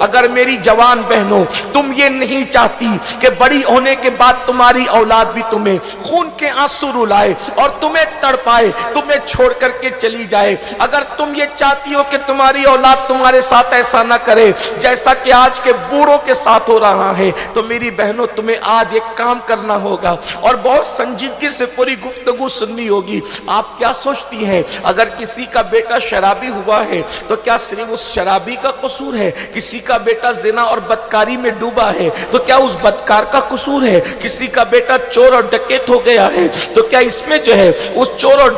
اگر میری جوان بہنوں تم یہ نہیں چاہتی کہ بڑی ہونے کے بعد تمہاری اولاد بھی تمہیں خون کے آنسو رلائے اور تمہیں تڑپائے، تمہیں چھوڑ کر کے چلی جائے، اگر تم یہ چاہتی ہو کہ تمہاری اولاد تمہارے ساتھ ایسا نہ کرے جیسا کہ آج کے بوڑھوں کے ساتھ ہو رہا ہے، تو میری بہنوں تمہیں آج ایک کام کرنا ہوگا اور بہت سنجیدگی سے پوری گفتگو سننی ہوگی۔ آپ کیا سوچتی ہیں اگر کسی کا بیٹا شرابی ہوا ہے تو کیا صرف اس شرابی کا قصور ہے؟ کسی کا بیٹا زنا اور بدکاری میں ڈوبا ہے تو کیا اس بدکار کا قصور ہے؟ کسی کا بیٹا چور اور ڈکیت ہو گیا ہے تو کیا اس میں جو ہے اس چور اور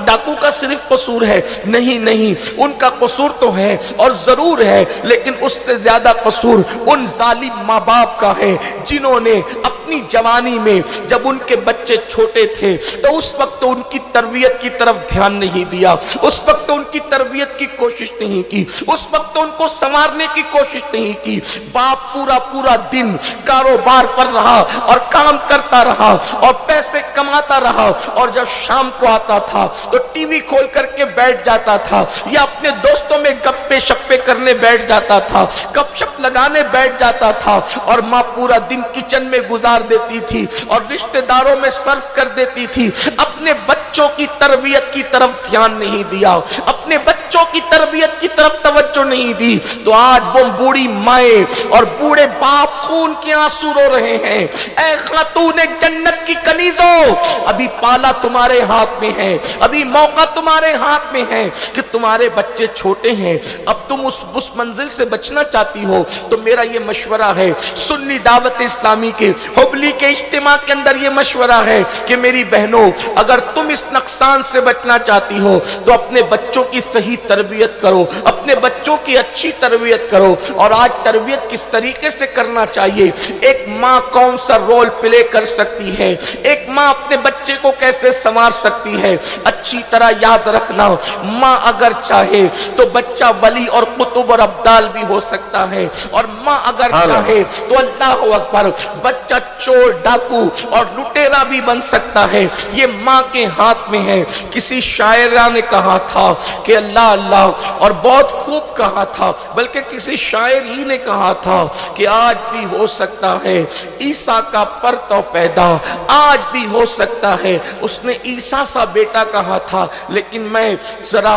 ڈاکو کا صرف قصور ہے؟ نہیں نہیں، ان کا قصور تو ہے اور ضرور ہے، لیکن اس سے زیادہ قصور ان ظالم ماں باپ کا ہے جنہوں نے اپنی جوانی میں جب ان کے بچے چھوٹے تھے تو اس وقت ان کی تربیت کی طرف دھیان نہیں دیا، اس وقت ان کی تربیت کی کوشش نہیں کی، اس وقت ان کو سنوارنے کی کوشش نہیں کی۔ باپ پورا دن کاروبار پر رہا اور کام کرتا رہا اور پیسے کماتا رہا، اور جب شام کو آتا تھا تو ٹی وی کھول کر کے بیٹھ جاتا تھا یا اپنے دوستوں میں گپے شپے کرنے بیٹھ جاتا تھا، گپ شپ لگانے بیٹھ جاتا تھا، اور ماں پورا دن کچن میں گزار دیتی تھی اور رشتہ داروں میں صرف کر دیتی تھی، اپنے بچوں کی تربیت کی طرف دھیان نہیں دیا، اپنے بچوں کی تربیت کی طرف توجہ نہیں دی۔ تو آج وہ بوڑھی مائیں اور بوڑھے باپ خون کے آنسو رو رہے ہیں۔ اے خاتون جنت کی کنیزوں، ابھی پالا تمہارے ہاتھ میں ہے، ابھی موقع تمہارے ہاتھ میں ہے کہ تمہارے بچے چھوٹے ہیں، اب تم اس منزل سے بچنا چاہتی ہو تو میرا یہ مشورہ ہے، سنی دعوت اسلامی کے حبلی کے اجتماع کے اندر یہ مشورہ ہے کہ میری بہنوں اگر تم اس نقصان سے بچنا چاہتی ہو تو اپنے بچوں کی صحیح تربیت کرو، اپنے بچوں کی اچھی تربیت کرو۔ اور آج تربیت کس طریقے سے کرنا چاہیے، ایک ماں کون سا رول پلے کر سکتی ہے، ایک ماں اپنے بچے کو کیسے سنوار سکتی ہے، اچھی طرح یاد رکھنا، ماں اگر چاہے تو بچہ ولی اور قطب اور ابدال بھی ہو سکتا ہے، اور ماں اگر چاہے تو اللہ اکبر بچہ چور ڈاکو اور لٹیرا بھی بن سکتا ہے، یہ ماں کے ہاتھ میں ہے۔ کسی شاعرہ نے کہا تھا کہ اللہ اللہ، اور بہت خوب کہا تھا، بلکہ کسی شاعر ہی نے کہا تھا کہ آج بھی ہو سکتا ہے عیسیٰ کا پرتو پیدا، آج بھی ہو سکتا ہے۔ اس نے عیسیٰ سا بیٹا کہا تھا، لیکن میں ذرا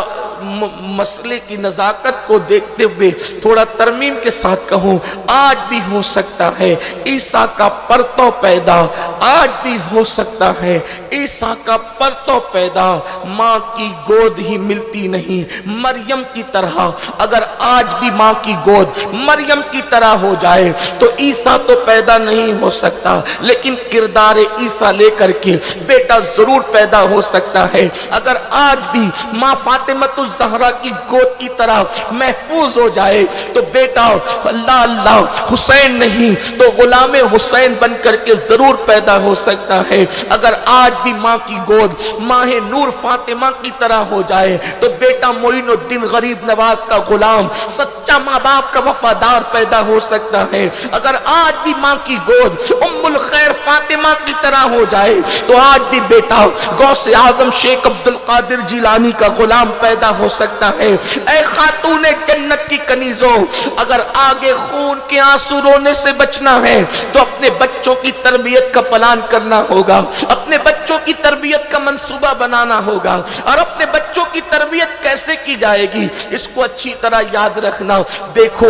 مسئلے کی نزاکت کو دیکھتے ہوئے تھوڑا ترمیم کے ساتھ کہوں، آج بھی ہو سکتا ہے عیسیٰ کا پرتو پیدا، آج بھی ہو سکتا ہے عیسیٰ کا پرتو پیدا۔ ماں کی گود ہی ملتی نہیں مریم کی طرح، اگر آج بھی ماں کی گود مریم کی طرح ہو جائے تو عیسیٰ تو پیدا نہیں ہو سکتا، لیکن کردار عیسیٰ لے کر کے بیٹا ضرور پیدا ہو سکتا ہے۔ اگر آج بھی ماں فاطمۃ الزہرا کی گود کی طرح محفوظ ہو جائے تو بیٹا اللہ اللہ حسین نہیں تو غلام حسین بن کر کے ضرور پیدا ہو سکتا ہے۔ اگر آج بھی ماں کی گود ماہ نور فاطمہ کی طرح ہو جائے تو بیٹا معین الدین غریب نواز کا غلام سچا ماں باپ کا وفادار پیدا ہو سکتا ہے۔ اگر آج بھی ماں کی گود ام الخیر فاطمہ کی طرح ہو جائے تو آج بھی بیٹا غوث اعظم شیخ عبد القادر جیلانی کا غلام پیدا ہو سکتا ہے۔ اے خاتون جنت کی کنیزوں، اگر آگے خون کے آنسو رونے سے بچنا ہے تو اپنے بچوں کی تربیت کا پلان کرنا ہوگا، اپنے بچوں کی تربیت کا منصوبہ بنانا ہوگا۔ اور اپنے بچوں کی تربیت کیسے کی جائے گی اس کو اچھی طرح یاد رکھنا۔ دیکھو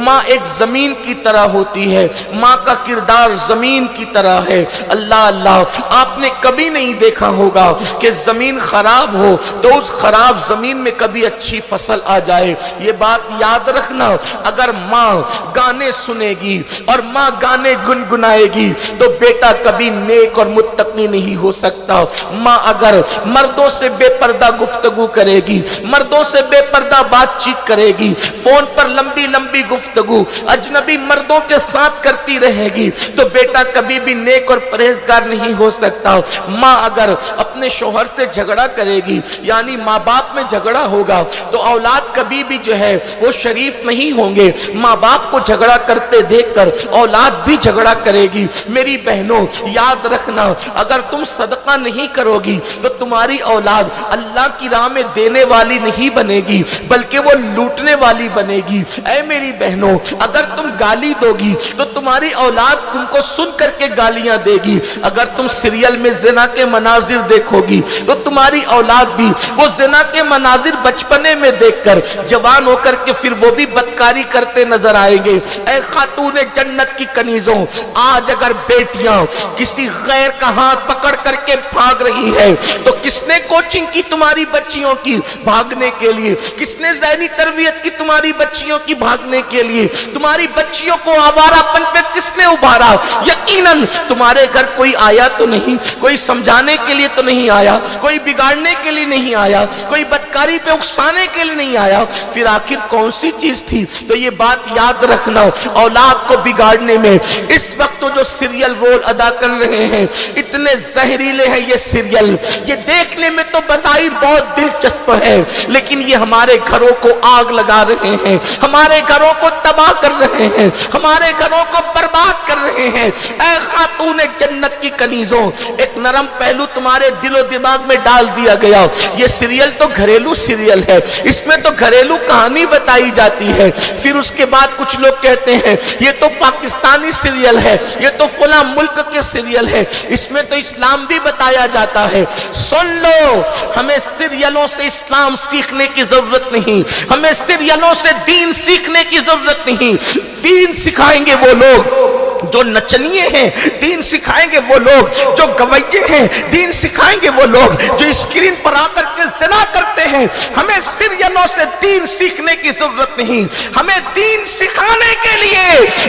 ماں ایک زمین کی طرح ہوتی ہے، ماں کا کردار زمین کی طرح ہے۔ اللہ اللہ، آپ نے کبھی نہیں دیکھا ہوگا کہ زمین خراب ہو تو اس خراب زمین میں کبھی اچھی فصل آ جائے۔ یہ بات یاد رکھنا، اگر ماں گانے سنے گی اور ماں گانے گنگنائے گی تو بیٹا کبھی نیک اور متقی نہیں ہو سکتا۔ ماں اگر مردوں سے بے پردہ گفتگو کرے گی، مردوں سے بے پردہ بات چیت کرے گی، فون پر لمبی لمبی گفتگو اجنبی مردوں کے ساتھ کرتی رہے گی تو بیٹا کبھی بھی نیک اور پرہیزگار نہیں ہو سکتا۔ ماں اگر اپنے شوہر سے جھگڑا کرے گی، یعنی ماں باپ میں جھگڑا ہوگا تو اولاد کبھی بھی جو جو ہے وہ شریف نہیں ہوں گے. ماں باپ کو جھگڑا کرتے دیکھ کر اولاد بھی جھگڑا کرے گی. میری بہنوں یاد رکھنا, اگر تم صدقہ نہیں کرو گی تو تمہاری اولاد اللہ کی راہ میں دینے والی نہیں بنے گی بلکہ وہ لوٹنے والی بنے گی. اے میری بہنوں, اگر تم گالی دو گی تو تمہاری اولاد تم کو سن کر کے گالیاں دے گی. اگر تم سیریل میں زنا کے مناظر دیکھو گی تو تمہاری اولاد بھی وہ زنا کے مناظر بچپنے میں دیکھ کر جوان ہو کر کے پھر وہ بھی بدکاری کرتے نظر آئیں گے. اے خاتون جنت کی کنیزوں, آج اگر بیٹیاں کسی غیر کا ہاتھ پکڑ کر کے بھاگ رہی ہے تو کس نے کوچنگ کی تمہاری بچیوں کی بھاگنے کے لیے؟ کس نے ذہنی تربیت کی تمہاری بچیوں کی بھاگنے کے لیے؟ تمہاری بچیوں کو آوارہ پن پہ کس نے ابھارا؟ یقیناً تمہارے گھر کوئی آیا تو نہیں, کوئی سمجھانے کے لیے تو نہیں آیا, کوئی بگاڑنے کے لیے نہیں آیا, کوئی بدکاری پہ اکسانے کے لیے نہیں آیا. پھر آخر کون سی چیز تھی؟ تو یہ بات یاد رکھنا, اولاد کو بگاڑنے میں اس وقت تو جو سیریل رول ادا کر رہے ہیں اتنے زہریلے ہیں یہ سیریل, یہ دیکھنے میں تو بظاہر بہت دلچسپ ہے لیکن یہ ہمارے گھروں کو آگ لگا رہے ہیں, ہمارے گھروں کو تباہ کر رہے ہیں, ہمارے گھروں کو برباد کر رہے ہیں. اے خاتون جنت کی کنیزوں, ایک نرم پہلو تمہارے دل و دماغ میں ڈال دیا گیا. یہ سیریل تو گھریلو سیریل ہے, اس میں تو گھریلو کہانی بتائی جاتی ہے. پھر اس کے بعد کچھ لوگ کہتے ہیں یہ تو پاکستانی سیریل ہے, یہ تو فلاں ملک کے سیریل ہے, اس میں تو اسلام بھی بتایا جاتا ہے. سن لو, ہمیں سیریلوں سے اسلام سیکھنے کی ضرورت نہیں, ہمیں سیریلوں سے دین سیکھنے کی ضرورت نہیں. دین سکھائیں گے وہ لوگ جو نچنیے ہیں, دین سکھائیں گے وہ لوگ جو گویے ہیں, دین سکھائیں گے وہ لوگ جو اسکرین پر آ کر کے زنا کرتے ہیں. ہمیں سیریلوں سے دین سیکھنے کی ضرورت نہیں, ہمیں دین سکھانے کے لیے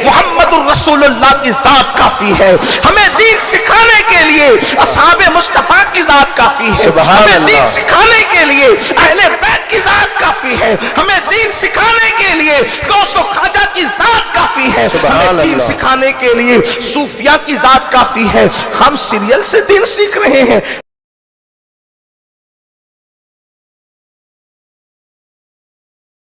محمد الرسول اللہ کی ذات کافی ہے. ہمیں دین سکھانے کے لیے اصحاب مصطفیٰ کی ذات کافی ہے. ہمیں دین سکھانے کے لیے اہل بیت کی ذات کافی ہے. ہمیں دین سکھانے کے لیے غوث و خواجہ کی ذات کافی ہے. ہمیں دین سکھانے کے لیے صوفیہ کی ذات کافی ہے. ہم سیریل سے دین سیکھ رہے ہیں,